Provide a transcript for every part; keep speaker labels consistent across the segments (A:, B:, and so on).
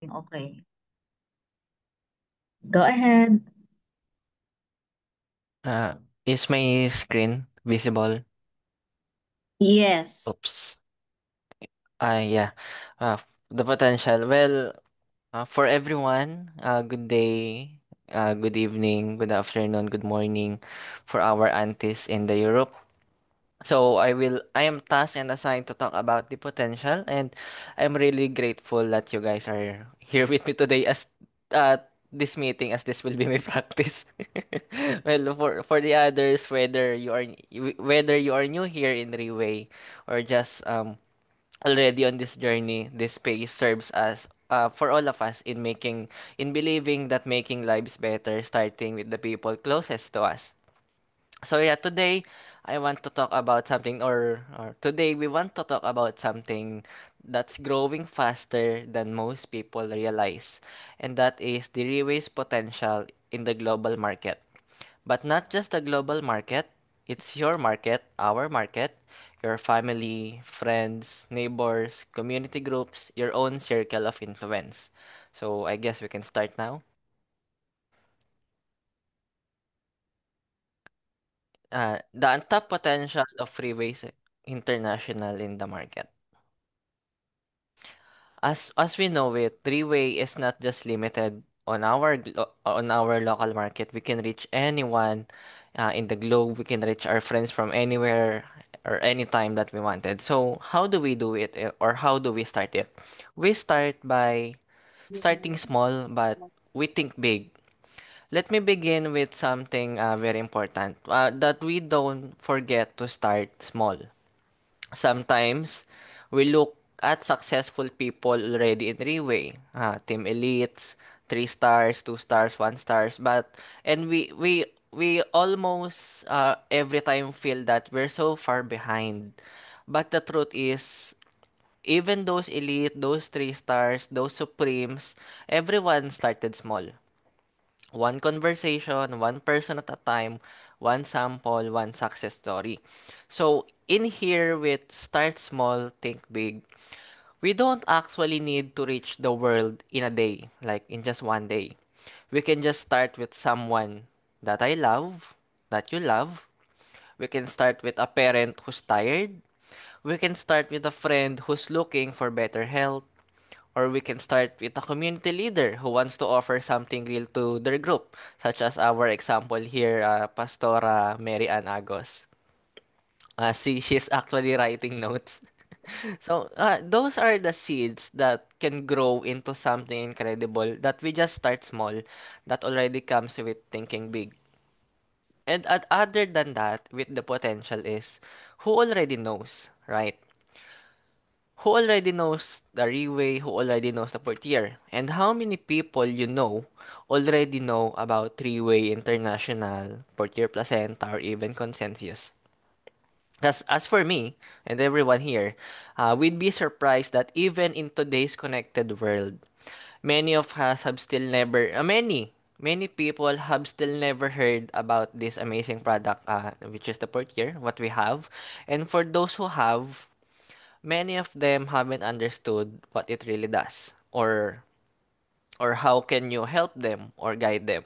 A: Okay. Go ahead.
B: Is my screen visible?
A: Yes.
B: Oops. Yeah. The potential. Well, for everyone, good day, good evening, good afternoon, good morning for our aunties in the Europe. I am tasked and assigned to talk about the potential, and I'm really grateful that you guys are here with me today as this meeting, as this will be my practice. Well, for the others, whether you are new here in Reway or just already on this journey, this space serves as for all of us in believing that making lives better, starting with the people closest to us. So yeah, today I want to talk about something, or today we want to talk about something that's growing faster than most people realize, and that is the Reway's potential in the global market. But not just the global market, it's your market, our market, your family, friends, neighbors, community groups, your own circle of influence. So I guess we can start now. The untapped potential of Freeways International in the market. As we know it, Freeway is not just limited on on our local market. We can reach anyone in the globe. We can reach our friends from anywhere or anytime that we wanted. So how do we do it, or how do we start it? We start by starting small, but we think big. Let me begin with something very important, that we don't forget to start small. Sometimes we look at successful people already in Reway, team elites, 3 stars, 2 stars, 1 stars, but and we almost every time feel that we're so far behind. But the truth is, even those elite, those 3 stars, those supremes, everyone started small. One conversation, one person at a time, one sample, one success story. So, in here with Start Small, Think Big, we don't actually need to reach the world in a day, like in just one day. We can just start with someone that I love, that you love. We can start with a parent who's tired. We can start with a friend who's looking for better health. Or we can start with a community leader who wants to offer something real to their group, such as our example here, Pastora Mary Ann Agos. She's actually writing notes. So, those are the seeds that can grow into something incredible that we just start small, that already comes with thinking big. And other than that, with the potential is who already knows, right? Who already knows the Reway, who already knows the Portier, and how many people you know already know about Reway International, Portier Placenta, or even Consensus. As for me and everyone here, we'd be surprised that even in today's connected world, many of us have still never, many people have still never heard about this amazing product, which is the Portier, what we have. And for those who have, many of them haven't understood what it really does, or how can you help them or guide them.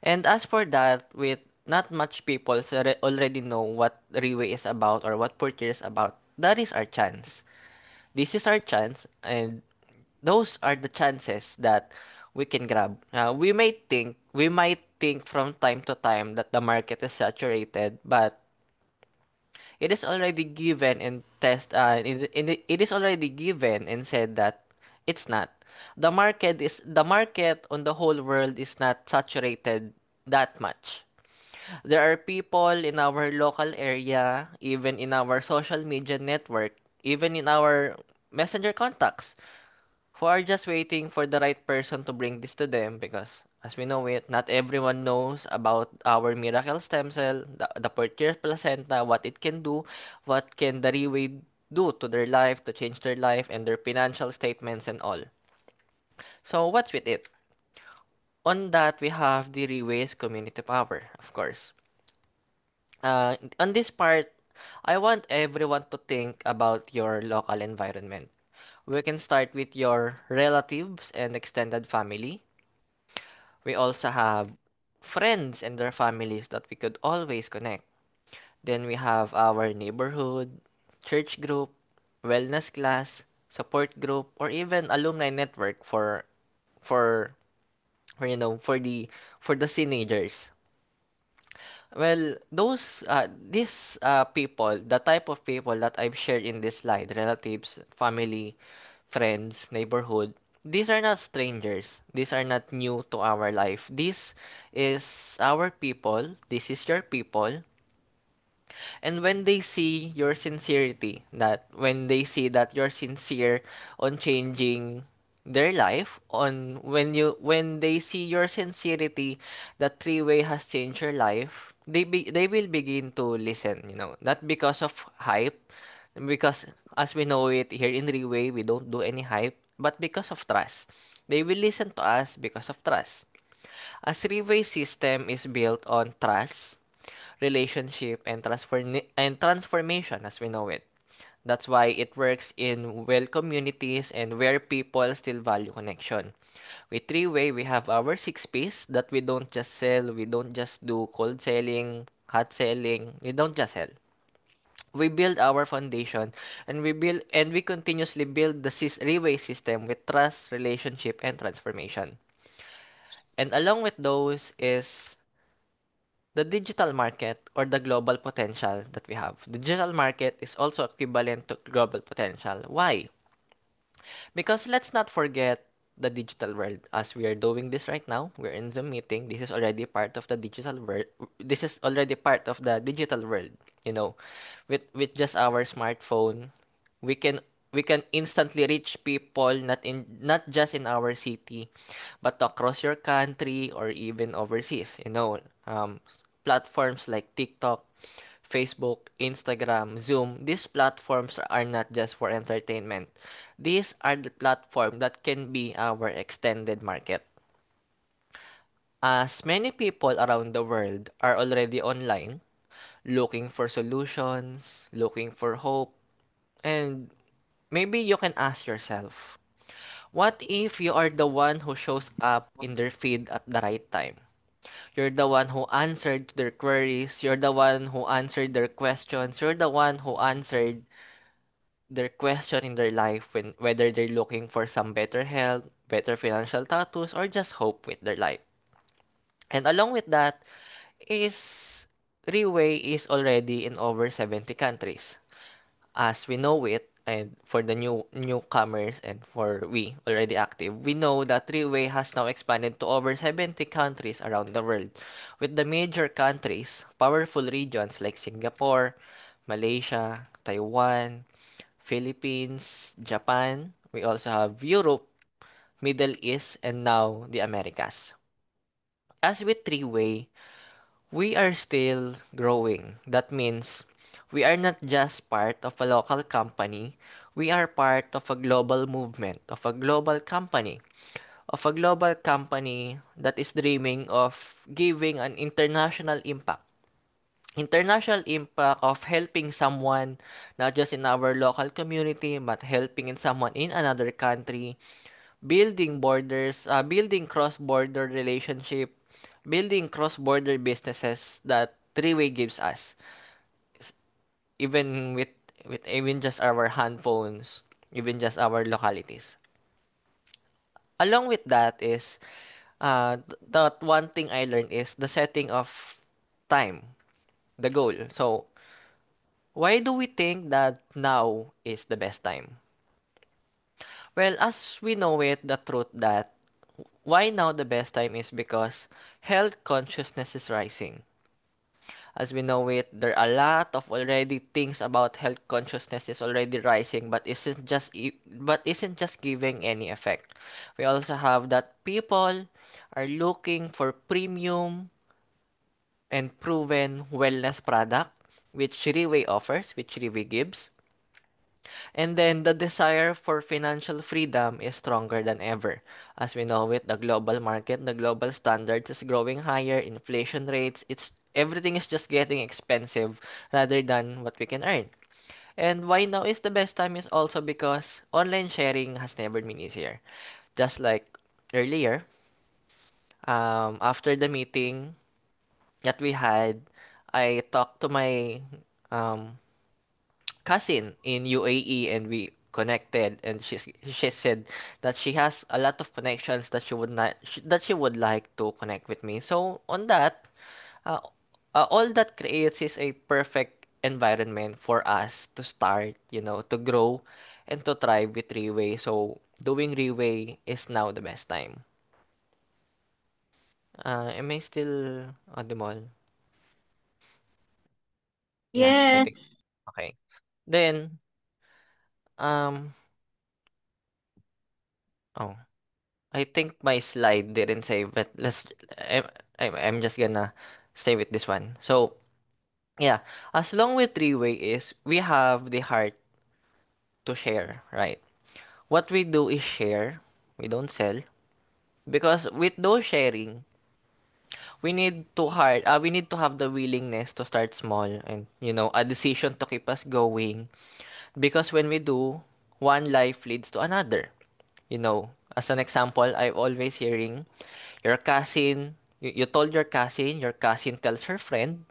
B: And as for that, with not much people already know what Riway is about or what Portier is about, that is our chance. This is our chance, and those are the chances that we can grab. We might think from time to time that the market is saturated, but it is already given and it is already given and said that it's not. The market on the whole world is not saturated that much. There are people in our local area, even in our social media network, even in our messenger contacts, who are just waiting for the right person to bring this to them, because as we know it, not everyone knows about our miracle stem cell, the Portier placenta, what it can do, what can the Reway do to their life, to change their life and their financial statements and all. So what's with it? On that, we have the Reway's community power, of course. On this part, I want everyone to think about your local environment. We can start with your relatives and extended family. We also have friends and their families that we could always connect. Then we have our neighborhood, church group, wellness class, support group, or even alumni network for for the teenagers. Well, these people, the type of people that I've shared in this slide, relatives, family, friends, neighborhood, these are not strangers. These are not new to our life. This is our people. This is your people. And when they see your sincerity, that when they see that you're sincere on changing their life, on when they see your sincerity that three-way has changed your life, they will begin to listen, not because of hype, because as we know it here in three-way, we don't do any hype, but because of trust. They will listen to us because of trust. A three-way system is built on trust, relationship, and transformation as we know it. That's why it works in well communities and where people still value connection. With three-way, we have our six P's that we don't just sell, we don't just do cold selling, hot selling, we don't just sell. We build our foundation and we continuously build the three-way system with trust, relationship, and transformation. And along with those is the digital market or the global potential that we have. The digital market is also equivalent to global potential. Why? Because let's not forget the digital world. As we are doing this right now, we're in Zoom meeting. This is already part of the digital world. This is already part of the digital world. You know, with just our smartphone, we can we can instantly reach people not just in our city, but across your country or even overseas. Platforms like TikTok, Facebook, Instagram, Zoom, these platforms are not just for entertainment. These are the platform that can be our extended market. As many people around the world are already online, looking for solutions, looking for hope, and maybe you can ask yourself, what if you are the one who shows up in their feed at the right time? You're the one who answered their queries, you're the one who answered their questions, you're the one who answered their question in their life when whether they're looking for some better health, better financial status, or just hope with their life. And along with that is Reway is already in over 70 countries. As we know it, and for the newcomers and for we already active, we know that Reway has now expanded to over 70 countries around the world, with the major countries, powerful regions like Singapore, Malaysia, Taiwan, Philippines, Japan. We also have Europe, Middle East, and now the Americas. As with Three-Way, we are still growing. That means we are not just part of a local company, we are part of a global movement, of a global company that is dreaming of giving an international impact. International impact of helping someone not just in our local community but helping in someone in another country, building borders, building cross-border relationship, building cross-border businesses that Three-Way gives us, S- even with even just our handphones, even just our localities. Along with that is that one thing I learned is the setting of time, the goal. So why do we think that now is the best time? Well, as we know it, the truth that why now the best time is because health consciousness is rising. As we know it, there are a lot of already things about health consciousness is already rising, but isn't just giving any effect. We also have that people are looking for premium and proven wellness product, which Shiriway offers, which Shiriway gives. And then the desire for financial freedom is stronger than ever. As we know it, the global market, the global standards is growing higher, inflation rates, everything is just getting expensive rather than what we can earn. And why now is the best time is also because online sharing has never been easier. Just like earlier, after the meeting that we had, I talked to my um, cousin in UAE and we connected, and she said that she has a lot of connections that she would not that she would like to connect with me. So on that, uh, all that creates is a perfect environment for us to start, to grow and to thrive with Reway. So doing Reway is now the best time. Am I still audible? Yeah, I think.
A: Yes.
B: Okay. Then, um, oh, I think my slide didn't save, but I'm, I'm just gonna stay with this one. So, yeah, as long with Three-Way is we have the heart to share, right? What we do is share, we don't sell. Because with those sharing, we need to have the willingness to start small and, a decision to keep us going. Because when we do, one life leads to another. As an example, I'm always hearing your cousin, you told your cousin tells her friend,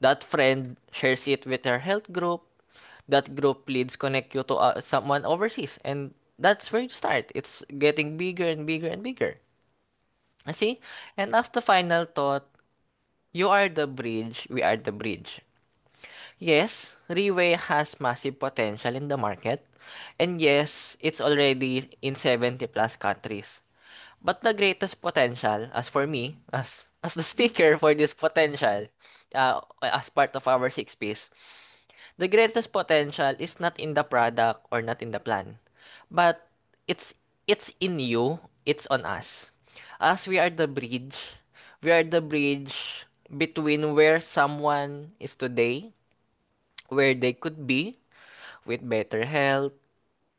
B: that friend shares it with her health group, that group leads connect you to someone overseas, and that's where you start. It's getting bigger and bigger and bigger. See? And as the final thought, you are the bridge, we are the bridge. Yes, Reway has massive potential in the market. And yes, it's already in 70 plus countries. But the greatest potential, as for me, as the speaker for this potential, as part of our six P's, the greatest potential is not in the product or not in the plan, but it's it's in you, it's on us. As we are the bridge between where someone is today, where they could be, with better health,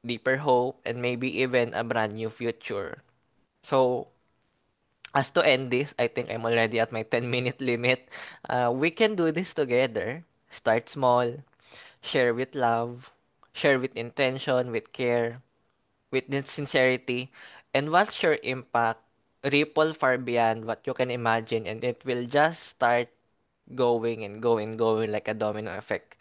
B: deeper hope, and maybe even a brand new future. So, as to end this, I think I'm already at my 10-minute limit. We can do this together. Start small, share with love, share with intention, with care, with sincerity, and watch your impact ripple far beyond what you can imagine, and it will just start going and going, going like a domino effect.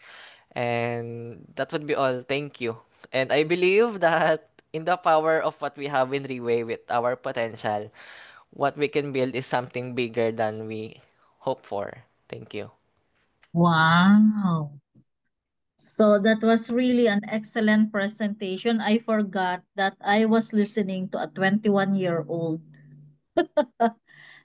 B: And that would be all. Thank you. And I believe that in the power of what we have in Reway with our potential, what we can build is something bigger than we hope for. Thank you.
A: Wow. So that was really an excellent presentation. I forgot that I was listening to a 21-year-old.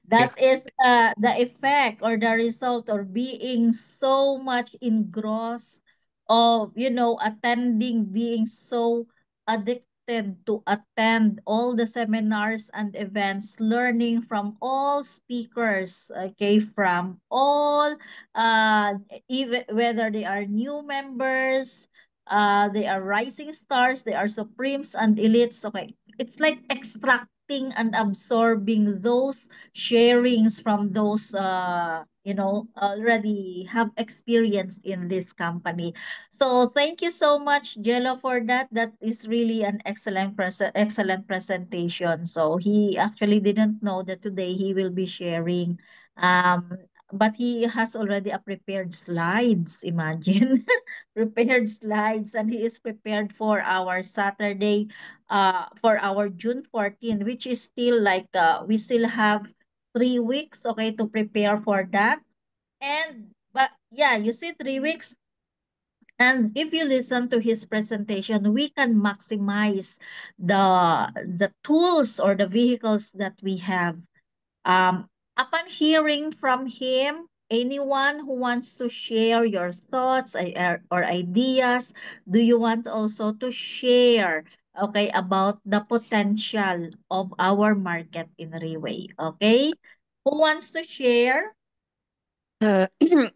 A: That is the effect or the result or being so much engrossed of, attending, being so addicted to attend all the seminars and events, learning from all speakers, okay, from all, uh, even whether they are new members, they are rising stars, they are supremes and elites, okay. It's like extracting and absorbing those sharings from those already have experience in this company. So thank you so much, Jello, for that. That is really an excellent presentation. So he actually didn't know that today he will be sharing, um but he has already a prepared slides, imagine. Prepared slides, and he is prepared for our Saturday, for our June 14th, which is still like, we still have 3 weeks, okay, to prepare for that. And but yeah, you see, 3 weeks. And if you listen to his presentation, we can maximize the tools or the vehicles that we have. Upon hearing from him, anyone who wants to share your thoughts, or ideas, do you want also to share, okay, about the potential of our market in Reway? Okay, who wants to share?
C: Uh,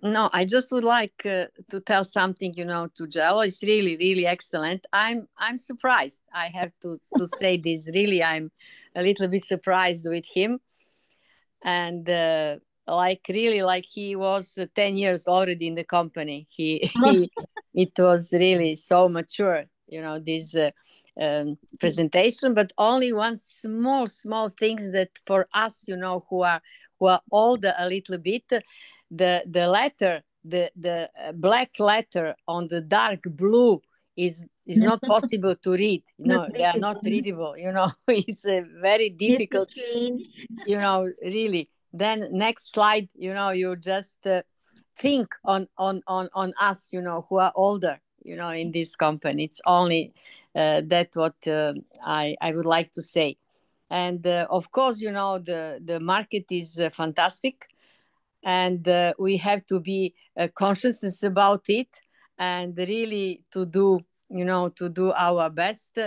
C: no, I just would like to tell something, to Jello. It's really, really excellent. I'm surprised. I have to say this. Really, I'm a little bit surprised with him, and like really like he was 10 years already in the company. He it was really so mature, this presentation. But only one small things that for us, who are older a little bit, the letter, the black letter on the dark blue is not possible to read.
A: Not
C: They are not
A: visible.
C: readable. It's a very
A: Need to
C: difficult,
A: change.
C: really. Then next slide, you just think on us, who are older, in this company. It's only that what I would like to say. And of course, the market is fantastic, and we have to be conscious about it, and really to do our best.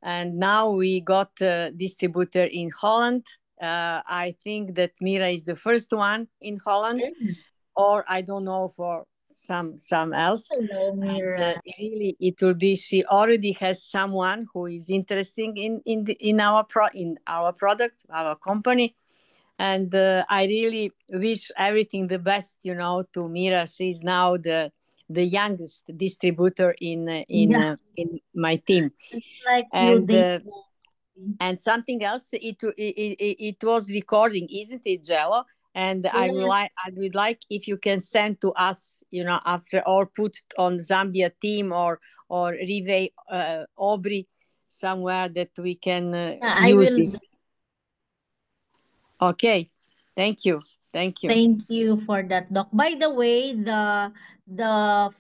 C: And now we got a distributor in Holland. I think that Mira is the first one in Holland,
A: Mm.
C: or I don't know for some else.
A: Hello,
C: And
A: Mira.
C: really, it will be. She already has someone who is interested in our product, our company. And I really wish everything the best, to Mira. She's now the youngest distributor in uh, in
A: Yeah,
C: uh, in my team.
A: it's like few
C: And
A: days
C: uh,
A: ago.
C: and something else, it was recording, isn't it, Jello? And
A: Yes.
C: I would like if you can send to us, after, or put on Zambia team, or Rive Aubrey somewhere that we can
A: Yeah, I
C: use it.
A: will.
C: Okay, thank you, thank you.
A: Thank you for that, Doc. By the way, the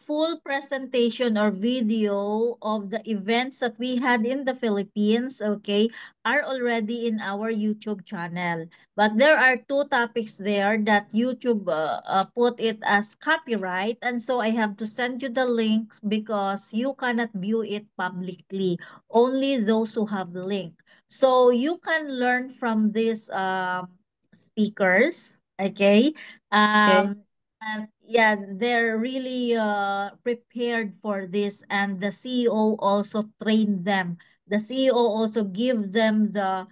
A: full presentation or video of the events that we had in the Philippines, okay, are already in our YouTube channel. But there are two topics there that YouTube put it as copyright, and so I have to send you the links because you cannot view it publicly. Only those who have link. So you can learn from these speakers, okay?
C: Okay.
A: And yeah, they're really prepared for this, and the CEO also trained them. The CEO also give them the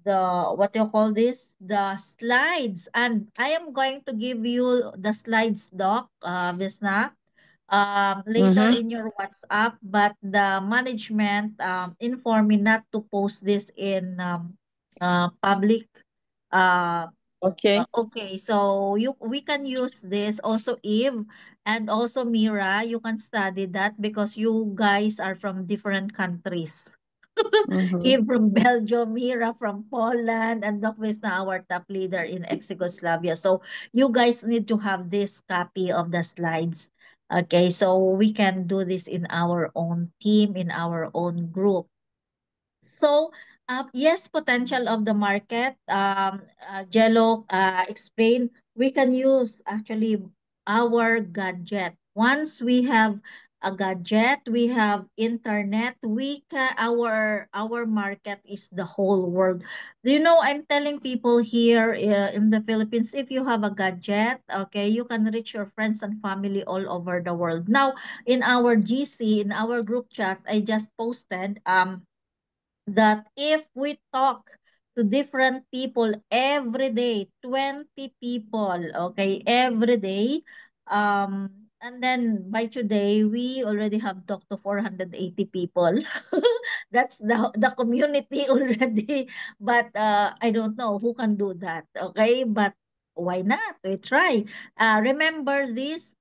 A: what do you call this, the slides, and I am going to give you the slides, Doc, Visna, later
C: Mm-hmm.
A: in your WhatsApp, but the management informed me not to post this in public. Uh,
C: Okay.
A: okay, so we can use this also, Eve, and also Mira. You can study that because you guys are from different countries.
C: Mm-hmm.
A: Eve from Belgium, Mira from Poland, and Doc is now our top leader in ex-Yugoslavia. So you guys need to have this copy of the slides. Okay, so we can do this in our own team, in our own group. So, yes, potential of the market. Jello explained we can use actually our gadget. Once we have a gadget, we have internet. We can our market is the whole world. Do you know? I'm telling people here in the Philippines, if you have a gadget, okay, you can reach your friends and family all over the world. Now, in our GC, in our group chat, I just posted that if we talk to different people every day, 20 people, okay, every day, and then by today, we already have talked to 480 people. That's the community already. But I don't know who can do that, okay? But why not? We try. Remember this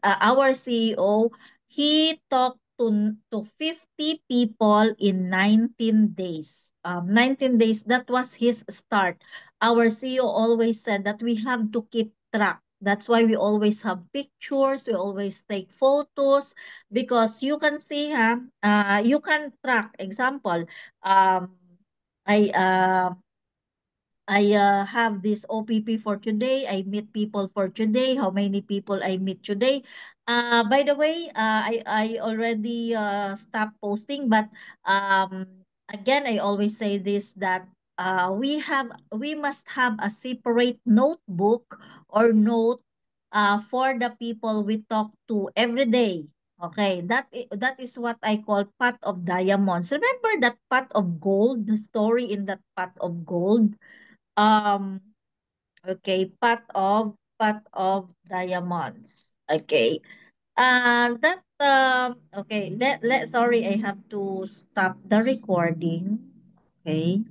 A: our CEO, he talked to 50 people in 19 days. 19 days, that was his start. Our CEO always said that we have to keep track. That's why we always have pictures, we always take photos, because you can see, you can track. Example, um, I have this OPP for today. I meet people for today. How many people I meet today? By the way, I already stopped posting, but again, I always say this, that we must have a separate notebook or note for the people we talk to every day. Okay, that is what I call pot of diamonds. Remember that pot of gold, the story in that pot of gold? Um, Okay, pot of diamonds. Okay. That okay, let sorry, I have to stop the recording. Okay.